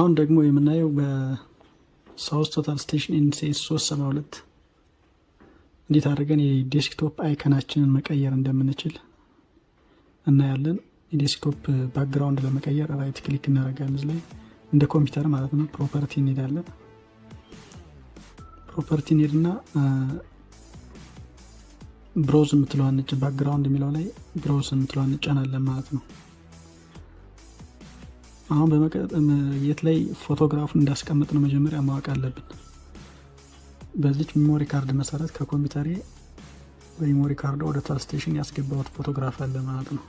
አሁን ደግሞ የምናየው በሳውዝ ቶታል ስቴሽን ኤንሲኤስ 372 እንዴት አድርገን የዴስክቶፕ አይከናችንን መቀየር እንደምንችል እናያለን። የዴስክቶፕ ባክግራውንድ ለመቀየር ራይት ክሊክ እናደርጋለን። እዚህ ላይ እንደ ኮምፒውተር ማለት ነው። ፕሮፐርቲ እንሄዳለን። ፕሮፐርቲ እንሄድና ብሮዝ የምትለዋን ነጭ ባክግራውንድ የሚለው ላይ ብሮዝ የምትለዋን እንጫናለን ማለት ነው። አሁን የት ላይ ፎቶግራፉን እንዳስቀምጥ ነው መጀመሪያ ማወቅ አለብን። በዚች ሜሞሪ ካርድ መሰረት ከኮምፒውተሬ በሜሞሪ ካርድ ወደ ቶታል ስቴሽን ያስገባሁት ፎቶግራፍ አለ ማለት ነው።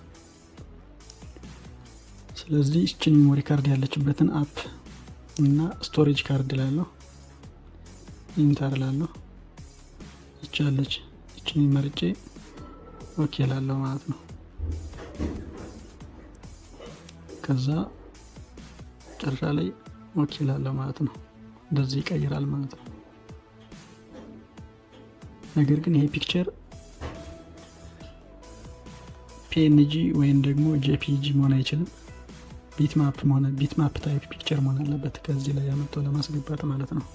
ስለዚህ እችን ሜሞሪ ካርድ ያለችበትን አፕ እና ስቶሬጅ ካርድ ላለሁ ኢንተር ላለሁ ይቻለች እችን መርጬ ኦኬ ላለሁ ማለት ነው። ከዛ ጨርሻ ላይ ኦኬ ላለሁ ማለት ነው። እንደዚህ ይቀይራል ማለት ነው። ነገር ግን ይሄ ፒክቸር ፒኤንጂ ወይም ደግሞ ጄፒጂ መሆን አይችልም። ቢትማፕ ታይፕ ፒክቸር መሆን አለበት። ከዚህ ላይ ያመጣ ለማስገባት ማለት ነው።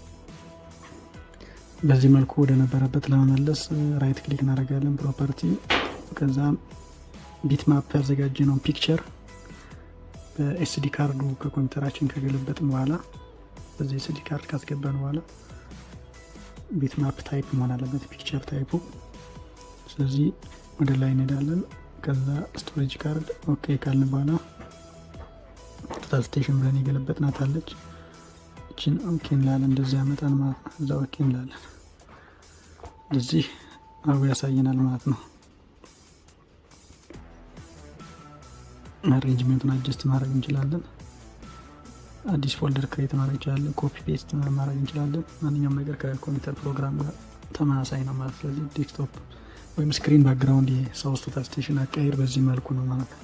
በዚህ መልኩ ወደ ነበረበት ለመመለስ ራይት ክሊክ እናደርጋለን ፕሮፐርቲ። ከዛ ቢትማፕ ያዘጋጀነው ፒክቸር በኤስዲ ካርዱ ከኮምፒውተራችን ከገለበጥን በኋላ በዚህ ኤስዲ ካርድ ካስገባን በኋላ ቢትማፕ ታይፕ መሆን አለበት ፒክቸር ታይፑ። ስለዚህ ወደ ላይ እንሄዳለን። ከዛ ስቶሬጅ ካርድ ኦኬ ካልን በኋላ ቶታል ስቴሽን ብለን የገለበጥናት አለች። እችን ኦኬ እንላለን። እንደዚህ ያመጣል ማለት ነው። እዛ ኦኬ እንላለን። እንደዚህ አብሮ ያሳየናል ማለት ነው። አሬንጅመንቱን አጀስት ማድረግ እንችላለን። አዲስ ፎልደር ክሬት ማድረግ እንችላለን። ኮፒ ፔስት ማድረግ እንችላለን። ማንኛውም ነገር ከኮምፒውተር ፕሮግራም ጋር ተመሳሳይ ነው ማለት። ስለዚህ ዴስክቶፕ ወይም ስክሪን ባክግራውንድ የሳውዝ ቶታል ስቴሽን አቀያየር በዚህ መልኩ ነው ማለት ነው።